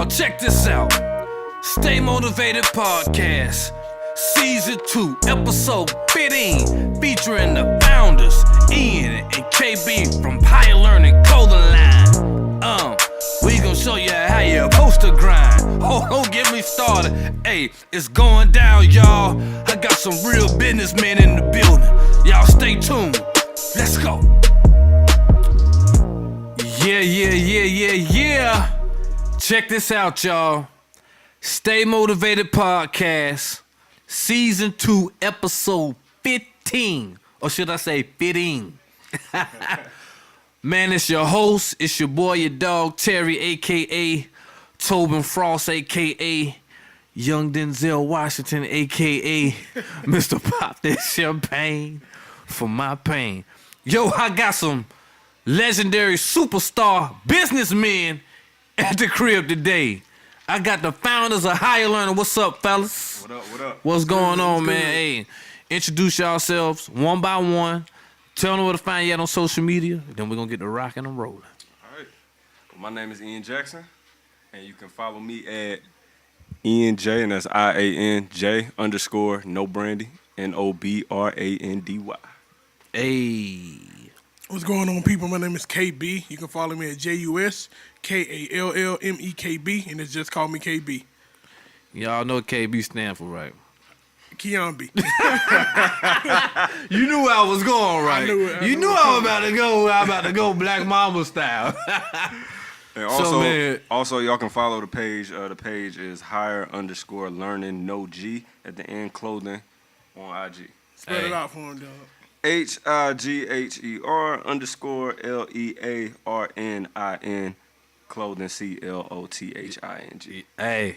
y'all, check this out. Stay Motivated Podcast, Season 2, Episode 15, featuring the founders, Ian and KB from Higher Learnin Clothing line. We gon' show you how you're supposed to grind. Oh, don't get me started. Hey, it's going down, y'all. I got some real businessmen in the building. Y'all stay tuned. Let's go. Yeah. Check this out, y'all. Stay Motivated Podcast, Season 2, Episode 15. Or should I say 15? Man, it's your host. It's your boy, your dog, Terry, a.k.a. Tobin Frost, a.k.a. Young Denzel Washington, a.k.a. Mr. Pop That Champagne for my pain. Yo, I got some legendary superstar businessmen at the crib today. I got the founders of Higher Learnin. What's up, fellas? What up? What's going on, man? Hey, introduce yourselves one by one. Tell them where to find you at on social media. Then we're going to get the rocking and rolling. All right. Well, my name is Ian Jackson, and you can follow me at IanJ, and that's IANJ _ no brandy, NOBRANDY. Hey. What's going on, people? My name is KB. You can follow me at JUSKALLMEKB, and it's just call me KB. Y'all know what KB stand for, right? Keon B. You knew where I was going, right? You knew I was about to go where I'm about to go, Black Mamba style. And So, also, y'all can follow the page. The page is Higher _ Learnin, no G at the end, clothing on IG. Spell it out for him, dog. HIGHER _ LEARNIN, clothing CLOTHING. Hey.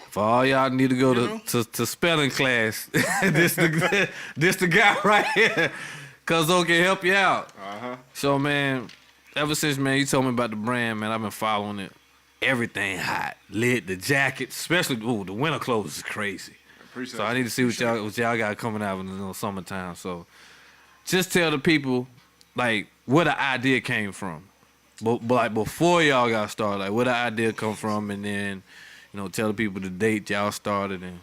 For all y'all need to go to spelling class, this the guy right here. Cuzzo can help you out. Uh-huh. So, man, ever since, man, you told me about the brand, man, I've been following it. Everything hot. Lit, the jackets, especially, the winter clothes is crazy. So I need to see what y'all got coming out in the summertime. So just tell the people, like, where the idea came from. But like, before y'all got started, like, where the idea come from, and then, tell the people the date y'all started and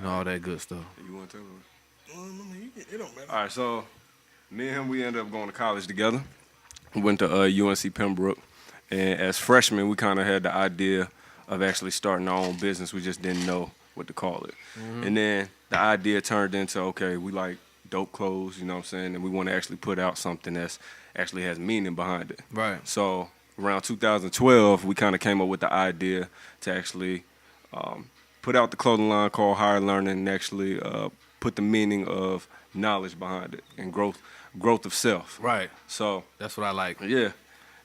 all that good stuff. You want to tell them? It don't matter. All right, so me and him, we ended up going to college together. We went to UNC Pembroke. And as freshmen, we kind of had the idea of actually starting our own business. We just didn't know what to call it. Mm-hmm. And then the idea turned into, okay, we like dope clothes, you know what I'm saying? And we want to actually put out something that's actually has meaning behind it. Right. So around 2012, we kind of came up with the idea to actually put out the clothing line called Higher Learnin and actually put the meaning of knowledge behind it and growth of self. Right. So that's what I like. Yeah.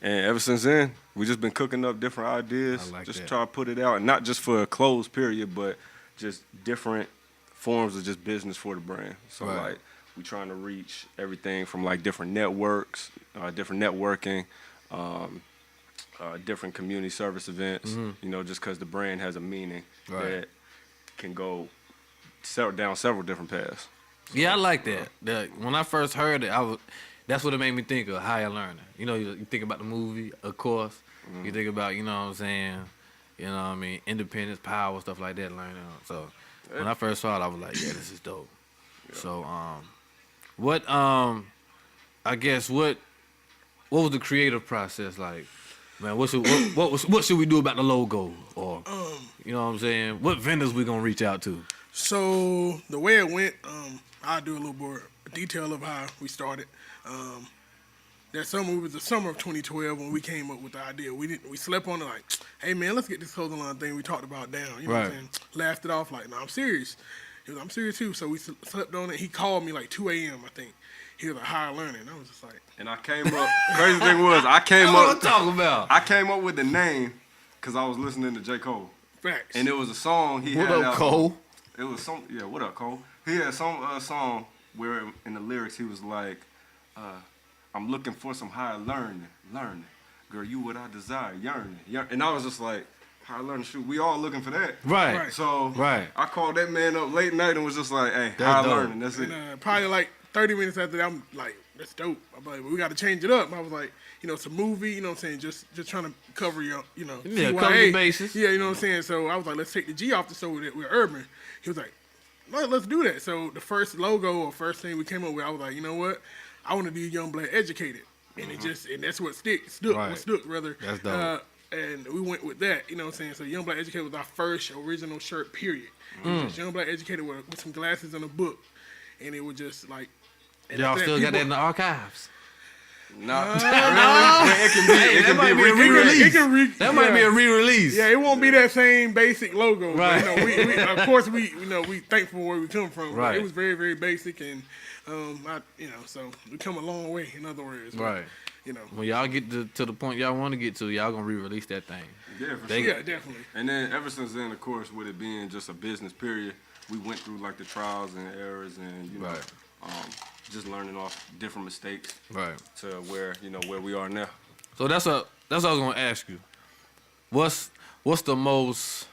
And ever since then, we just been cooking up different ideas, try to put it out, and not just for a clothes period, but just different forms of just business for the brand. So like we trying to reach everything from like different networks, different networking, different community service events, just because the brand has a meaning that can go down several different paths. Yeah, I like that. When I first heard it, that's what it made me think of Higher Learnin. You think about the movie, of course. Mm-hmm. You think about, what I'm saying, independence, power, stuff like that, learning. So when I first saw it, I was like, yeah, this is dope. Yeah. So what was the creative process like? Man, what should we do about the logo? Or you know what I'm saying? What vendors we gonna reach out to? So the way it went, I'll do a little more detail of how we started. That summer, it was the summer of 2012 when we came up with the idea. We slept on it like, hey man, let's get this clothing line thing we talked about down. You know what I'm saying? Laughed it off like, no, I'm serious. He was, I'm serious too. So we slept on it. He called me like 2 a.m. I think. He was like, Higher Learnin. I was just like, and I came up. Crazy thing was, I came up with the name because I was listening to J. Cole. Facts. And it was a song he had. What up, Cole? It was what up, Cole? He had some song where in the lyrics he was like, I'm looking for some higher learning. Girl, you what I desire, yearning. And I was just like, Higher Learnin, shoot, we all looking for that. Right. So I called that man up late night and was just like, hey, Higher Learnin, that's it. And, probably like 30 minutes after that, I'm like, that's dope. I'm like, well, we got to change it up. I was like, it's a movie, you know what I'm saying? Just trying to cover your, cover your bases. Yeah, you know what I'm saying? So I was like, let's take the G off so that we're urban. He was like, let's do that. So the first logo or first thing we came up with, I was like, you know what? I want to do Young Black Educated. And and that's what stuck rather. That's dope. And we went with that, you know what I'm saying? So Young Black Educated was our first original shirt, period. It was just Young Black Educated with some glasses and a book. And it was just like... Y'all still got that in the archives? Not really. It can be a re-release. That might be a re-release. Yeah, it won't be that same basic logo. Right. But, we of course we thankful where we come from. Right. It was very, very basic, and so we come a long way. In other words, right. When y'all get to the point y'all want to get to, y'all gonna re-release that thing. Yeah, for sure. Yeah, definitely. And then ever since then, of course, with it being just a business period, we went through like the trials and errors, and just learning off different mistakes, right, to where we are now. So that's what I was gonna ask you. What's the most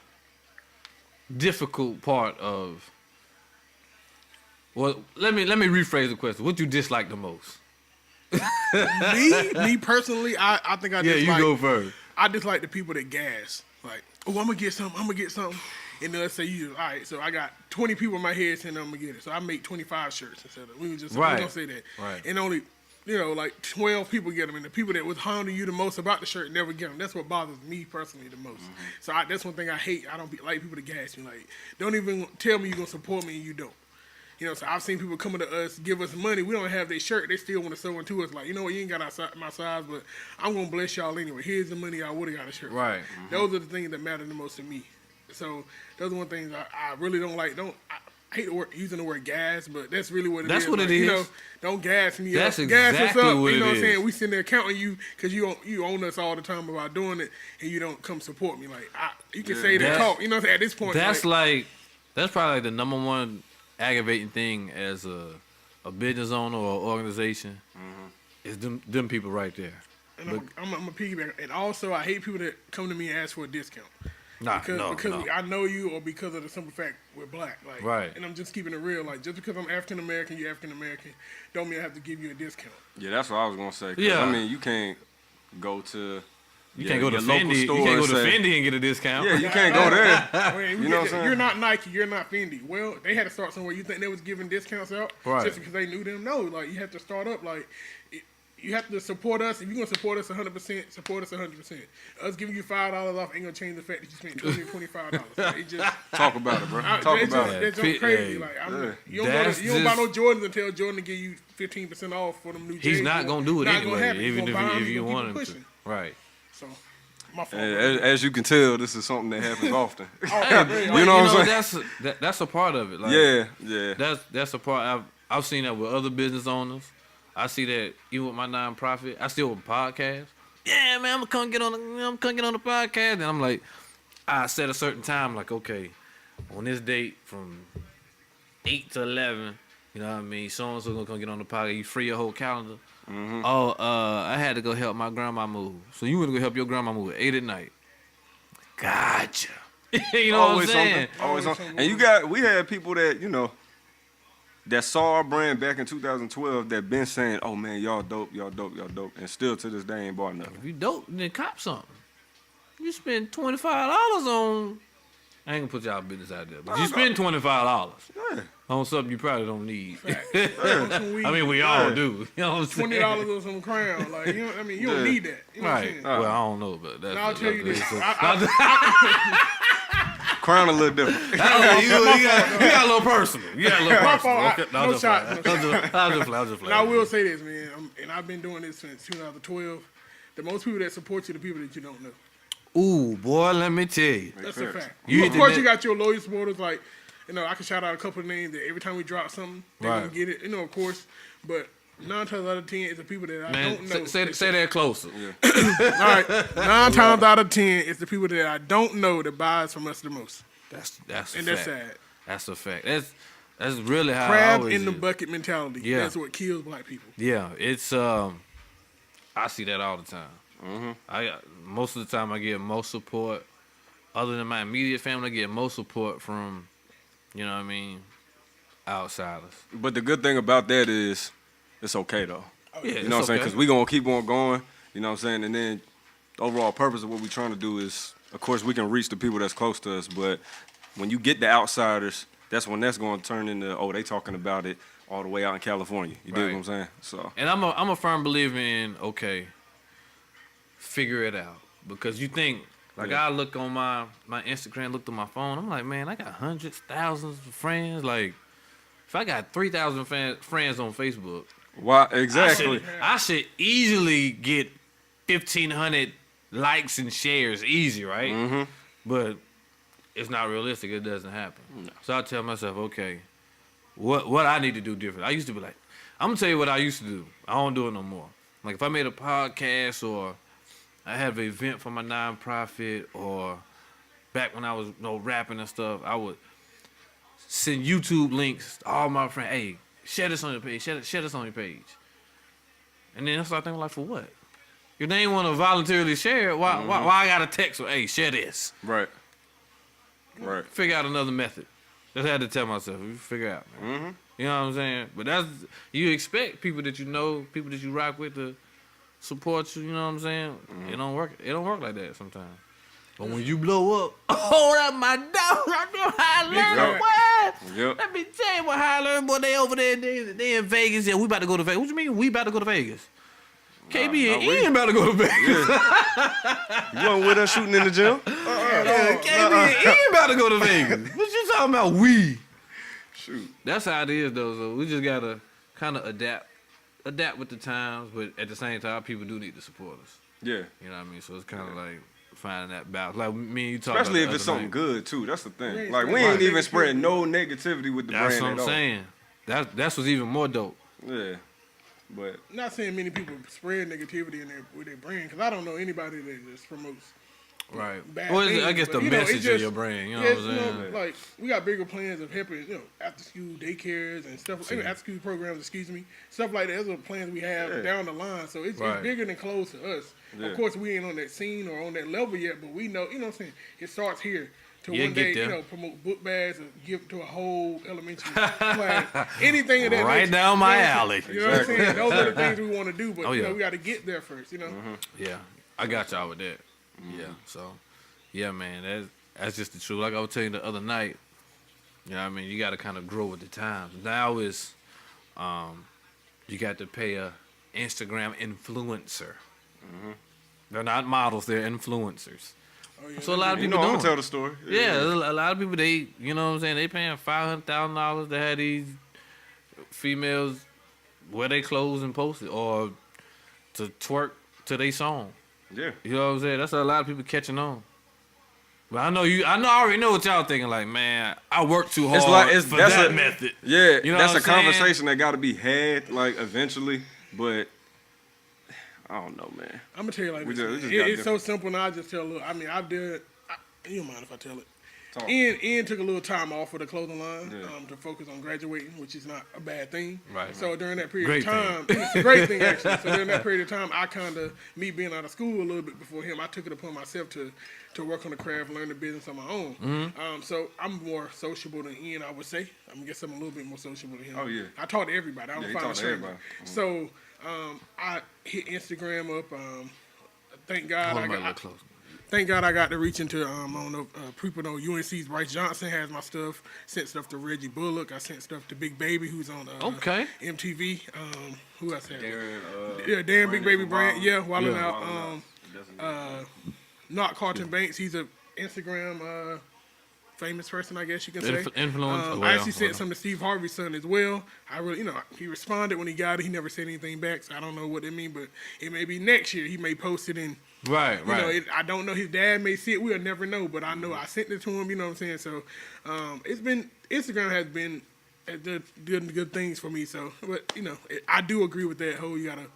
difficult part of? Well, let me rephrase the question. What you dislike the most? me personally, I think I yeah, dislike. you go first. I dislike the people that gas. Like, oh, I'm gonna get something. And then let's say all right, so I got 20 people in my head saying I'm gonna get it. So I make 25 shirts instead of, we don't say that. Right. And only, like 12 people get them. And the people that was hounding you the most about the shirt never get them. That's what bothers me personally the most. So that's one thing I hate. I don't like people to gas me. Like, don't even tell me you're gonna support me and you don't. So I've seen people coming to us, give us money. We don't have their shirt. They still want to sew into us. Like, you ain't got my size, but I'm going to bless y'all anyway. Here's the money. I would have got a shirt. Right. Those are the things that matter the most to me. So those are one things I really don't like. I hate using the word gas, but that's really what it is. That's what like, it is. Don't gas me that's up. Exactly gas us up. What you know it what I'm saying? is. We sitting there counting you because you own us all the time about doing it, and you don't come support me. Like, you can say that talk. You know what I'm saying? At this point, that's probably the number one aggravating thing as a business owner or organization is them people right there. And I'm a piggyback. And also, I hate people that come to me and ask for a discount. Because I know you, or because of the simple fact we're black. Like, right. And I'm just keeping it real. Like, just because I'm African American, you're African American, don't mean I have to give you a discount. Yeah, that's what I was gonna say. Yeah. I mean, you can't go to. You can't go to Fendi. You can't go to Fendi and get a discount. Yeah, you can't go there. You know what I'm saying? You're not Nike. You're not Fendi. Well, they had to start somewhere. You think they was giving discounts out just because they knew them? No, like you have to start up. Like you have to support us. If you're gonna support us 100%, support us 100%. Us giving you $5 off ain't gonna change the fact that you spent $20 or $25. Like, it just talk about it, bro. Talk about it. That's just crazy. Like you don't buy no Jordans and tell Jordan to give you 15% off for them new. He's not gonna do it anyway, even if you want him to. Right. So, my fault. As you can tell, this is something that happens often. You know what I'm saying? That's a part of it. Like, yeah. That's a part. I've seen that with other business owners. I see that even with my nonprofit. I still with podcasts. Yeah, man, I'm gonna come get on the podcast, and I'm like, I set a certain time. Like, okay, on this date from 8 to 11. You know what I mean? So and so gonna come get on the podcast. You free your whole calendar. Oh, I had to go help my grandma move. So you want to go help your grandma move at 8 at night? Gotcha. You know Always what I'm saying? Always something. And we had people that that saw our brand back in 2012 that been saying, "Oh man, y'all dope, and still to this day ain't bought nothing. If you dope, then cop something. You spend $25 on. I ain't gonna put y'all business out there, but you spend $25 on something you probably don't need. I mean, we all do. You know what I'm saying? $20 on some crown, like you don't need that. You know what I'm saying? Well, I don't know, but that's. I'll tell you this. Crown a little different. You got a little personal. You got a little personal. Okay, no shot. I'll just play. Now I will say this, man, and I've been doing this since 2012. The most people that support you, the people that you don't know. Ooh, boy, let me tell you. That's a fact. You of course, you got your loyal supporters. Like, I can shout out a couple of names that every time we drop something, they're gonna get it. Of course, but 9 times out of 10 is the people that I don't know. Say that closer. Yeah. All right, 9 times out of 10 is the people that I don't know that buys from us the most. That's sad. That's a fact. That's really how crab I always in the bucket mentality. Yeah. That's what kills black people. Yeah, it's I see that all the time. Most of the time I get most support, other than my immediate family, I get most support from, you know what I mean, outsiders. But the good thing about that is, it's okay though. Yeah, You know what I'm saying? Because we gonna keep on going. You know what I'm saying? And then the overall purpose of what we're trying to do is, of course, we can reach the people that's close to us, but when you get the outsiders, that's when that's going to turn into, oh, they talking about it all the way out in California. You dig what I'm saying? So. And I'm a firm believer in, okay, figure it out. Because you think, like I look on my Instagram, looked on my phone, I'm like, man, I got hundreds, thousands of friends. Like, if I got 3,000 friends on Facebook, Why exactly? I should easily get 1,500 likes and shares easy, right? Mm-hmm. But it's not realistic. It doesn't happen. No. So I tell myself, okay, what I need to do different. I used to be like, I'm gonna tell you what I used to do. I don't do it no more. Like if I made a podcast or I had an event for my nonprofit, or back when I was rapping and stuff, I would send YouTube links to all my friends. Hey, share this on your page. Share this on your page. And then I start thinking, like, for what? If they ain't want to voluntarily share it, why I got to text them, hey, share this? Right. Right. Figure out another method. Just had to tell myself, figure out, man. Mm-hmm. You know what I'm saying? But you expect people that you know, people that you rock with to support you, you know what I'm saying? Mm-hmm. It don't work like that sometimes. But when you blow up, oh, that's my dog. I know Higher Learnin, boy. Yep. Let me tell you what Higher Learnin, boy, they over there, they in Vegas. Yeah, we about to go to Vegas. What you mean we about to go to Vegas? KB and Ian about to go to Vegas. Yeah. You wasn't with us shooting in the gym? KB and Ian about to go to Vegas. What you talking about, we? Shoot. That's how it is, though. So we just got to kind of adapt with the times, but at the same time, people do need to support us. Yeah. You know what I mean? So it's kind of like finding that balance. Like me and you talk especially about if it's something night. Good, too. That's the thing. Like, we ain't even spreading no negativity with the brand at all. That's what I'm saying. That's what's even more dope. Yeah. But not saying many people spread negativity with their brand, because I don't know anybody that just promotes bad things. I guess the message of your brand, you know what I'm saying? Like, we got bigger plans of helping, after school daycares and stuff, after school programs, stuff like that. Those are plans we have down the line. So it's bigger than close to us. Yeah. Of course, we ain't on that scene or on that level yet, but we know, you know what I'm saying? It starts here. To one day, promote book bags and give to a whole elementary class. Anything of that right nature. down my alley. You know what I'm saying? Those are the things we want to do, but we got to get there first, Mm-hmm. Yeah, I got y'all with that. Mm-hmm. Yeah, so, yeah, man, that's just the truth. Like I was telling you the other night, you know what I mean? You got to kind of grow with the times. Now is, you got to pay a Instagram influencer. Mm-hmm. They're not models, they're influencers. Oh, yeah. So a lot of people I'm gonna tell the story. Yeah, a lot of people, they, you know what I'm saying, they paying $500,000 to have these females wear their clothes and post it, or to twerk to their song. Yeah. You know what I'm saying? That's a lot of people catching on. But I already know what y'all thinking. Like, man, I work too hard for that method. Yeah, you know that's a conversation saying? that got to be had, like, eventually. But I don't know, man. I'm gonna tell you like this. It's so simple, and I just tell a little. I mean, you don't mind if I tell it. Ian took a little time off for the clothing line to focus on graduating, which is not a bad thing. Right. So during that period of time, it's a great thing actually. So during that period of time, me being out of school a little bit before him, I took it upon myself to work on the craft, learn the business on my own. Mm-hmm. So I'm more sociable than Ian, I would say. I guess I'm a little bit more sociable than him. Oh yeah. I talk to everybody. I don't find a everybody. Mm-hmm. So I hit Instagram up. Thank God I got to reach into, I don't know, people know UNC's Bryce Johnson has my stuff. Sent stuff to Reggie Bullock. I sent stuff to Big Baby, who's on MTV. Who else had it? Darren Big Baby Brand. Yeah, Wildin' Out. Not Carlton Banks. He's an Instagram famous person, I guess you can say. Influencer. I actually sent some to Steve Harvey's son as well. I really, he responded when he got it. He never said anything back, so I don't know what it means, but it may be next year. He may post it in. Right. I don't know. His dad may see it. We'll never know, but I know I sent it to him. You know what I'm saying? So, Instagram has been good things for me. So, but I do agree with that whole. You gotta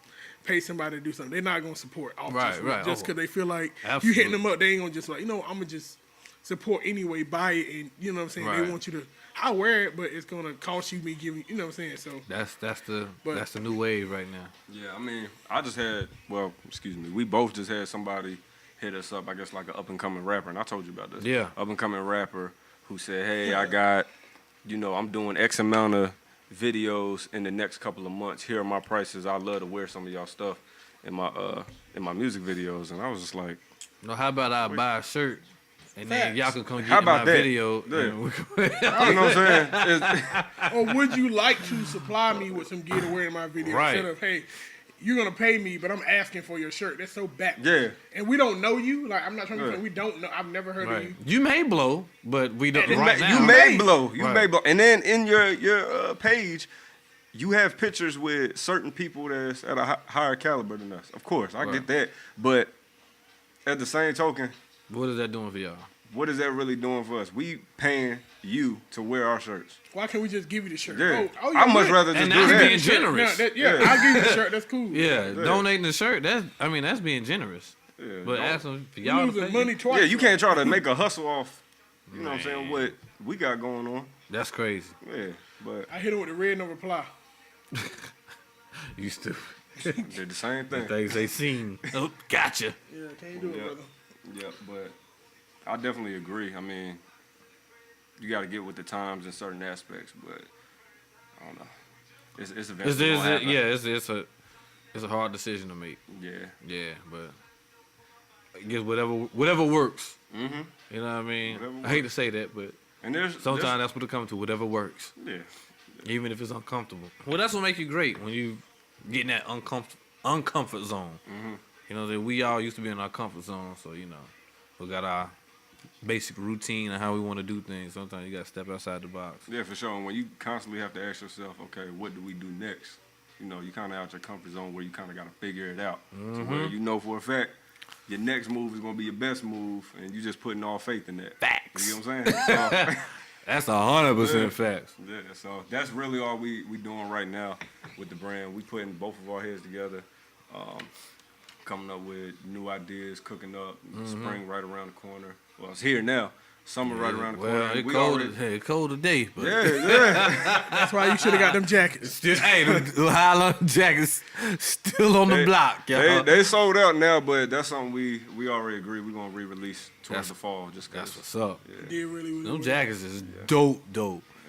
pay somebody to do something. They're not gonna support just because they feel like you hitting them up. They ain't gonna just like I'm gonna just support anyway. Buy it, and you know what I'm saying. Right. They want you to. I wear it, but it's gonna cost you me giving. You know what I'm saying? So that's the new wave right now. Yeah, I mean, we both just had somebody hit us up. I guess like an up and coming rapper, and I told you about this. Yeah, up and coming rapper who said, "Hey, I got, I'm doing X amount of videos in the next couple of months. Here are my prices. I love to wear some of y'all stuff in my music videos. And I was just like, no, how about I buy a shirt and then y'all can come how get in about my that? video. Yeah. And you know what I'm saying? Or would you like to supply me with some gear to wear in my video Right. instead of, hey, you're gonna pay me, but I'm asking for your shirt. That's so backwards. Yeah. And we don't know you. Like I'm not trying to Yeah. say we don't know. I've never heard of right. you. You may blow, but we don't. And it Right may- now, You may blow. You Right. may blow. And then in your page, you have pictures with certain people that's at a higher caliber than us. Of course, I Right. get that. But at the same token, what is that doing for y'all? what is that really doing for us? We paying you to wear our shirts. Why can't we just give you the shirt? Yeah. Oh, I'd much good. rather just And do that's that. being generous. Yeah, Yeah. I'll give you the shirt. That's cool. Yeah, donating the shirt. That's being generous. Yeah, But don't- ask them for You y'all to losing pay. money twice. Yeah, you can't try to make a hustle off, you know what I'm saying, Man. what we got going on. That's crazy. Yeah, but I hit him with the red no reply. You stupid. did the same thing. Things they seen. Oh, gotcha. Yeah, can't do it, Yeah. brother. Yeah, but I definitely agree. I mean, you got to get with the times in certain aspects, but I don't know. It's eventually gonna happen. It's a hard decision to make. Yeah. Yeah, but I guess whatever works. Mm-hmm. You know what I mean? Whatever I hate to say that, but And sometimes that's what it comes to. Whatever works, yeah. even if it's uncomfortable. Well, that's what makes you great when you get in that uncomfort zone. Mm-hmm. You know that we all used to be in our comfort zone, so you know we got our basic routine and how we want to do things. Sometimes you got to step outside the box. Yeah, for sure. And when you constantly have to ask yourself, okay, what do we do next? You know, you kind of out your comfort zone where you kind of got to figure it out. So where you know for a fact your next move is going to be your best move, and you just putting all faith in that. Facts. You know what I'm saying? So, That's 100% Yeah. facts. yeah, so that's really all we doing right now with the brand. We putting both of our heads together, coming up with new ideas, cooking up. Spring right around the corner. Well, it's here now. Summer right around the corner. Well, and it's we cold. already- Hey, it's cold today, but Yeah. That's why you should have got them jackets. still, hey, the Higher Learnin jackets still on the block, y'all. They sold out now, but that's something we already agreed we're gonna re-release towards That's- the fall. Just That's cause. what's up. Did really Them jackets is dope.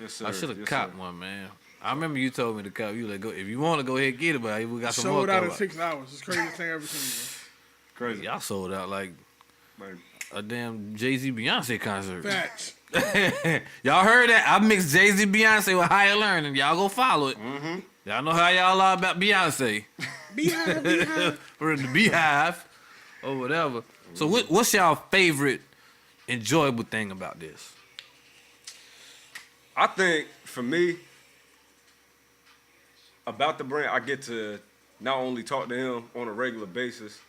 Yes, sir. I should have Yes, copped sir. one, man. I remember you told me to cop. You like, go if you want to go ahead and get it, but we got some more sold out in coming. 6 hours. It's crazy thing I've ever seen. Crazy. Y'all sold out like Like, a damn Jay-Z Beyonce concert. Bro. Facts. Y'all heard that? I mixed Jay-Z Beyonce with Higher Learnin. Y'all go follow it. Y'all know how y'all are about Beyonce. Beehive. Or the Beehive or whatever. So what's y'all favorite enjoyable thing about this? I think for me, about the brand, I get to not only talk to him on a regular basis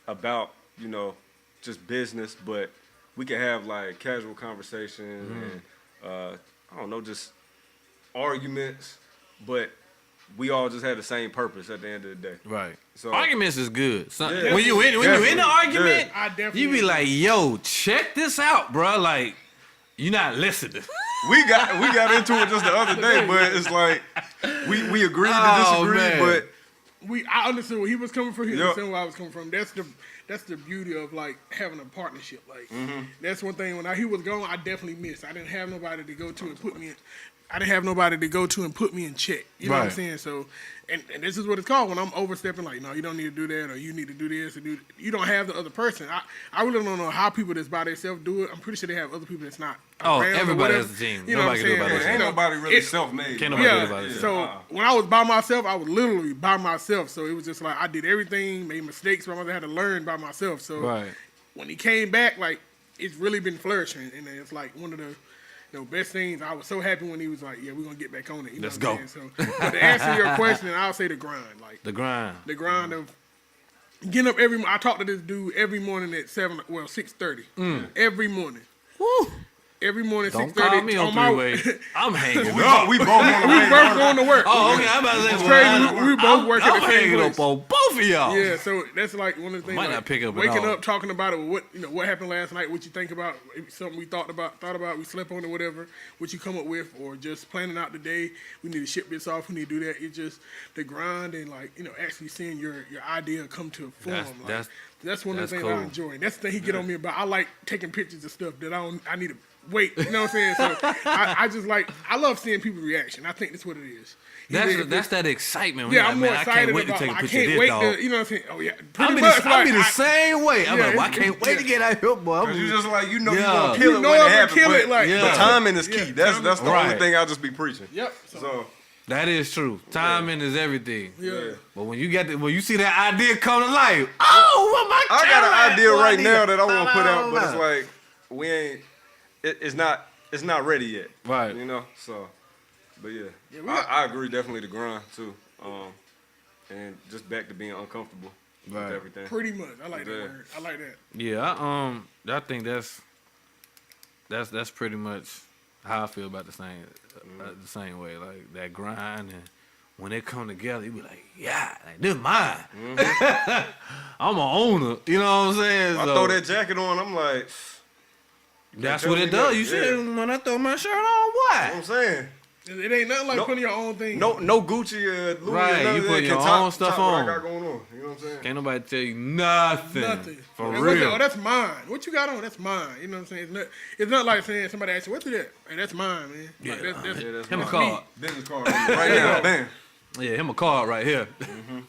about, you know, just business, but we can have like casual conversations and I don't know, just arguments, but we all just had the same purpose at the end of the day. Right. So Arguments is good. Yeah. When you in the argument, I definitely you be like, yo, check this out, bro. Like, you not listening. we got into it just the other day, but it's like we agreed to disagree, man. but I understood where he was coming from. He Yup. understood where I was coming from. That's the beauty of like having a partnership. Like that's one thing. When he was gone, I definitely missed. I didn't have nobody to go to and put me in. I didn't have nobody to go to and put me in check. You know what I'm Right. saying? So, and this is what it's called when I'm overstepping. Like, no, you don't need to do that, or you need to do this, or do. You don't have the other person. I really don't know how people that's by themselves do it. I'm pretty sure they have other people that's not. Oh, around or everybody whatever. has a team. You know Nobody what can do I'm it by saying? themselves. ain't You know, nobody really it- self-made. Can't bro. nobody do it Yeah, by themselves. so when I was by myself, I was literally by myself. So it was just like I did everything, made mistakes, but I had to learn by myself. So Right. when he came back, like it's really been flourishing, and it's like one of the best things. I was so happy when he was like, "Yeah, we're gonna get back on it." You know Let's what I'm go. saying? So, but to answer your question, I'll say the grind, like The grind. the grind of getting up every. I talk to this dude every morning at 6:30 every morning. Woo. Every morning, Don't 6:30. call me on three-way. I'm hanging No, up. we both on the We way. both going to work. Oh, okay. I'm about to say, It's crazy. We both work at I'm the same hanging place. up on both of y'all. Yeah, so that's like one of the things. Might like, not pick up at waking all. up, talking about it. What happened last night? What you think about? Something we thought about. We slept on it, whatever. What you come up with, or just planning out the day. We need to ship this off. We need to do that. It's just the grind and actually seeing your idea come to form. That's That's one of the that's things cool. I enjoy. That's the thing he get on me about. I like taking pictures of stuff that I need to wait. You know what I'm saying? So I just like, I love seeing people's reaction. I think that's what it is. That's that excitement. Yeah, Like, I'm more man, excited I can't wait about. to take a I picture can't of wait this, dog. to, you know what I'm saying? Oh yeah, I'll pretty be, much. I'll be the like, same way. I'm yeah, like, well, I can't wait to get out here, boy. Cause you just like, you know, Yeah. you're gonna kill You it know when I'm it gonna happens. kill but, it, like, but timing is key. yeah, That's timing- the only Right. thing I'll just be preaching. Yep. So That is true. Timing is everything. Yeah. But when you see that idea come to life, oh, what my I got an idea boy, right need now to that I want to put out, thought but it's out. like we ain't. It's not ready yet. Right. You know. So, but yeah, we I agree. Definitely the grind too. And just back to being uncomfortable Right. with everything. Pretty much. I like that Yeah. word. I like that. Yeah, I think that's pretty much how I feel about the same way. Like that grind, and when they come together, you be like, yeah, like, this mine. I'm an owner. You know what I'm saying? I So throw that jacket on. I'm like, that's tell what me it does. that. You see, Yeah. when I throw my shirt on, you know what what? I'm saying. It ain't nothing like No- putting your own thing. No Gucci or Louis Right, or none you of put that your can top, own stuff top what on. I got going on. You know what I'm saying? Can't nobody tell you nothing. Nothing. For And what's that? real. Oh, that's mine. What you got on? That's mine. You know what I'm saying? It's not like saying somebody asks you, what's that? Hey, that's mine, man. Yeah. Like, that's Yeah, that's Him a mine. card. Business card right now. Bam. Yeah, him a card right here.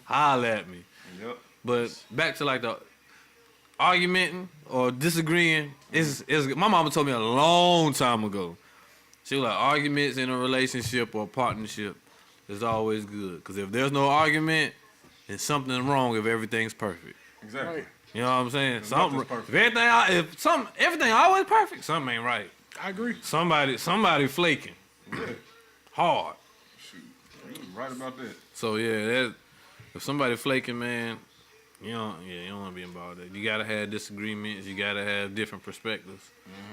Holla at me. Yep. But back to like the argumenting or disagreeing is my mama told me a long time ago. She was like, arguments in a relationship or partnership is always good. Because if there's no argument, then something's wrong if everything's perfect. Exactly. Right. You know what I'm saying? Nothing's perfect. Everything always perfect, something ain't right. I agree. Somebody flaking. Hard. Shoot. You right about that. So yeah, if somebody flaking, man, you don't want to be involved in that. You gotta have disagreements. You gotta have different perspectives.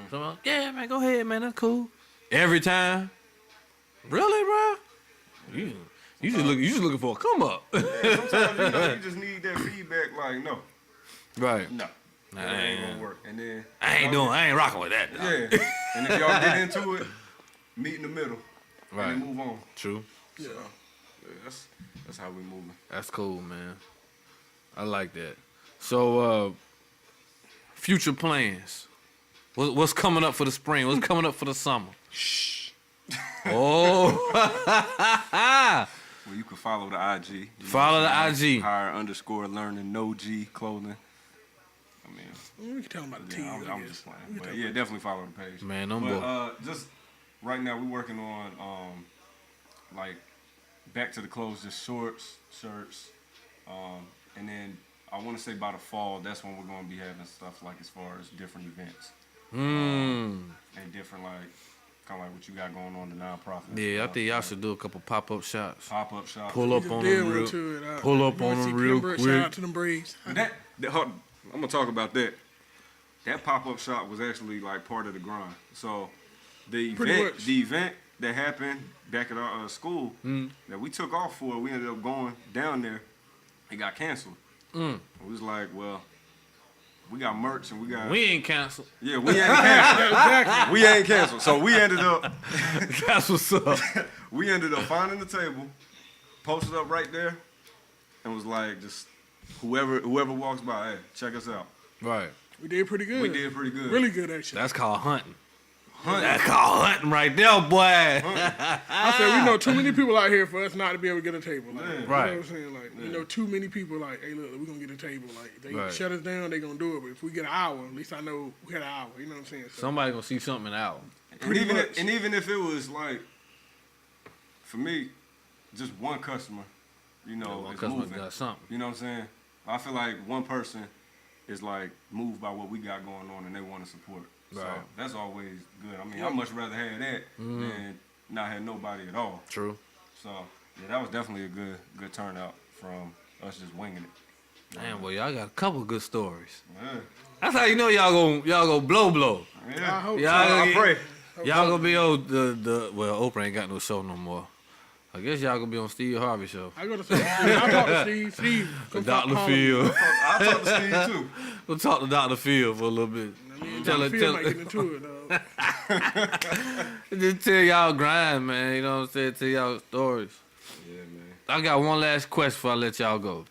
So I'm like, yeah, man, go ahead, man, that's cool. Every time, really, bro? You just looking for a come up. Yeah, sometimes you just need that feedback. Like, no, Right. no, Nah, that ain't gonna work. And then I ain't rocking with that. Dog. Yeah. And if y'all get into it, meet in the middle. Right. And then move on. True. Yeah. Yeah, that's how we moving. That's cool, man. I like that. So, future plans. What's coming up for the spring? What's coming up for the summer? Oh. Well, you can follow the IG. You Follow know, the IG. Higher_learning no G clothing. I mean, We can tell them about the team. I'm just playing. But yeah, definitely follow the page. Man, them But boy. just right now, we're working on like back to the clothes, just shorts, shirts, and then I want to say by the fall, that's when we're going to be having stuff like as far as different events and different like kind of like what you got going on the nonprofit. Yeah, I think y'all should do a couple pop-up shots. Pop-up shops. Pull up on them real, pull up on them real quick. Shout out to them Braves. That hold on, I'm gonna talk about that. That pop-up shop was actually like part of the grind. So the event that happened back at our school that we took off for, we ended up going down there. It got canceled. We was like, well, we got merch and We ain't canceled. yeah, we ain't canceled. Exactly. We ain't canceled. So we ended up That's what's up. finding the table, posted up right there, and was like, just whoever walks by, hey, check us out. Right. We did pretty good. We did pretty good. Really good, actually. That's called hunting. That's called hunting right there, boy. I said we know too many people out here for us not to be able to get a table. Like, Yeah. You know Right. what I'm saying? Like, we know too many people like, hey, look, we're going to get a table. Like, if they Right. shut us down, they going to do it. But if we get an hour, at least I know we had an hour. You know what I'm saying? So, Somebody gonna see something in the album. And even if it was like, for me, just one customer, you know, One is customer moving. got something. You know what I'm saying? I feel like one person is like moved by what we got going on and they want to support. So Right. that's always good. I mean, I'd much rather have that than not have nobody at all. True. So yeah, that was definitely a good turnout from us just winging it. Damn, boy, y'all got a couple good stories. Yeah. That's how you know y'all go blow. Yeah. I hope Y'all so. gonna I get- pray. Y'all gonna be on well, Oprah ain't got no show no more. I guess y'all gonna be on Steve Harvey show. I go to Steve. I talk to Steve. Steve. come talk Dr. to Phil. I talked to Steve too. We'll talk to Dr. Phil for a little bit. I mean, Tell Dr. it- Phil tell might it. get into it, though. Just tell y'all grind, man. You know what I'm saying? Tell y'all stories. Yeah, man. I got one last question before I let y'all go.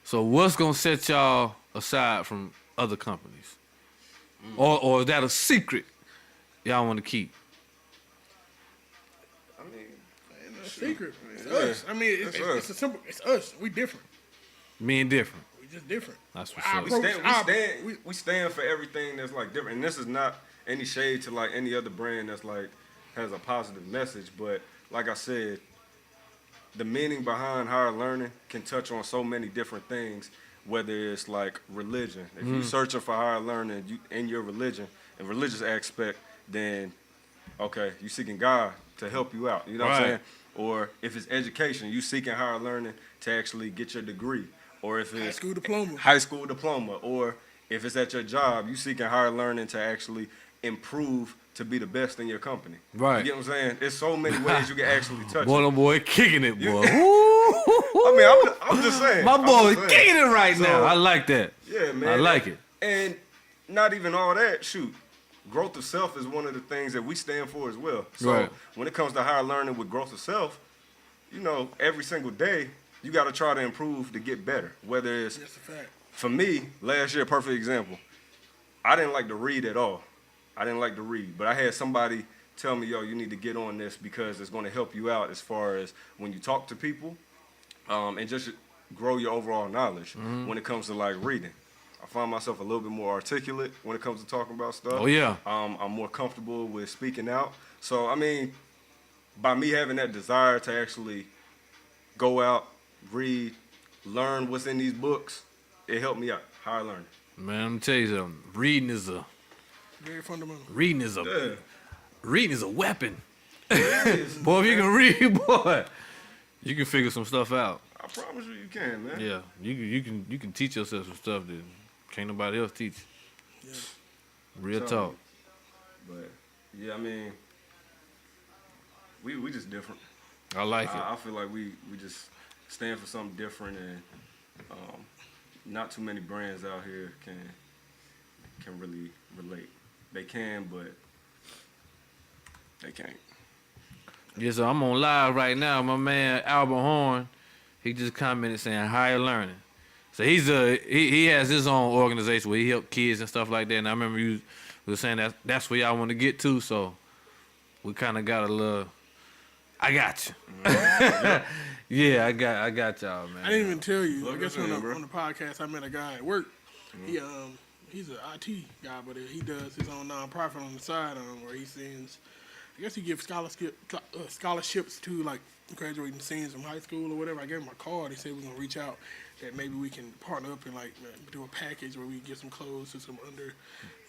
So what's gonna set y'all aside from other companies? Or is that a secret y'all want to keep? I mean, ain't no secret. It's us. I mean, it's a simple. It's us. We different. Me and different. We just different. That's what's up. We stand for everything that's like different. And this is not any shade to like any other brand that's like has a positive message, but like I said, the meaning behind higher learning can touch on so many different things, whether it's like religion. If you're searching for higher learning in your religion and religious aspect, then okay, you seeking God to help you out. You know what I'm saying? Or if it's education, you seeking higher learning to actually get your degree. Or if it's high school diploma. Or if it's at your job, you seeking higher learning to actually improve to be the best in your company. Right. You get what I'm saying? There's so many ways you can actually touch it. Boy, kicking it, boy. I mean, I'm just saying. My boy kicking it right now. I like that. Yeah, man. I like it. And not even all that, shoot. Growth of self is one of the things that we stand for as well. So when it comes to higher learning with growth of self, you know, every single day, you got to try to improve to get better. Whether it's, for me, last year, perfect example, I didn't like to read at all. I didn't like to read, but I had somebody tell me, yo, you need to get on this because it's going to help you out as far as when you talk to people and just grow your overall knowledge when it comes to like reading. I find myself a little bit more articulate when it comes to talking about stuff. Oh, yeah. I'm more comfortable with speaking out. So, I mean, by me having that desire to actually go out, read, learn what's in these books, it helped me out. Higher learning. Man, I'm tell you something. Reading is very fundamental. Reading is a weapon. Boy, if you can read, boy, you can figure some stuff out. I promise you can, man. Yeah, you can teach yourself some stuff that can't nobody else teach. Yeah. Real talk. But yeah, I mean, we just different. I like it. I feel like we just stand for something different, and not too many brands out here can really relate. They can, but they can't. Yeah, so I'm on live right now. My man Albert Horn, he just commented saying higher learning. So he has his own organization where he help kids and stuff like that. And I remember you was saying that's where y'all want to get to. So we kind of got a little. I got you. Yeah, I got y'all, man. I didn't even tell you. I guess on the podcast I met a guy at work. He's an IT guy, but he does his own nonprofit on the side where he sends. I guess he gives scholarships to like graduating seniors from high school or whatever. I gave him a card. He said we're gonna reach out that maybe we can partner up and like do a package where we get some clothes to some under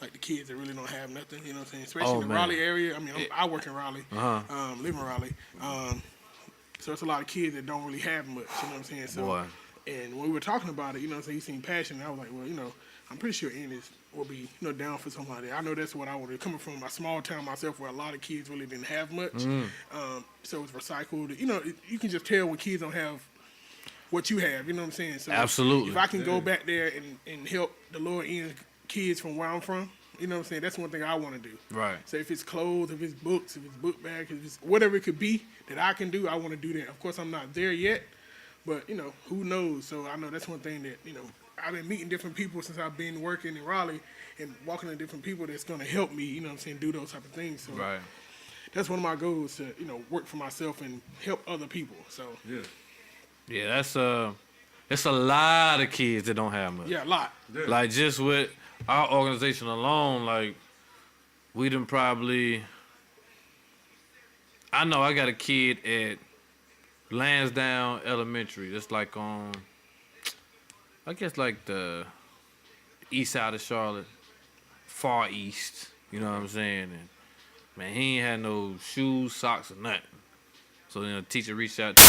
like the kids that really don't have nothing. You know what I'm saying? Especially in the Raleigh area. I mean, I work in Raleigh, live in Raleigh. So it's a lot of kids that don't really have much. You know what I'm saying? So, and when we were talking about it, you know what I'm saying, he seemed passionate. I was like, well, you know, I'm pretty sure Ennis will be, you know, down for something like that. I know that's what I want to do. Coming from a small town myself where a lot of kids really didn't have much. So it's recycled. You know, you can just tell when kids don't have what you have. You know what I'm saying? So absolutely. If I can go back there and help the lower end kids from where I'm from, you know what I'm saying? That's one thing I want to do. Right. So if it's clothes, if it's books, if it's book bags, if it's whatever it could be that I can do, I want to do that. Of course, I'm not there yet, but, you know, who knows? So I know that's one thing that, you know, I've been meeting different people since I've been working in Raleigh and walking to different people that's going to help me, you know what I'm saying, do those type of things. So that's one of my goals to, you know, work for myself and help other people. So yeah, that's it's a lot of kids that don't have much. Yeah, a lot. Yeah. Like just with our organization alone, like we done probably. I know I got a kid at Lansdowne Elementary. That's like on, I guess like the east side of Charlotte, far east. You know what I'm saying? And man, he ain't had no shoes, socks, or nothing. So then the teacher reached out to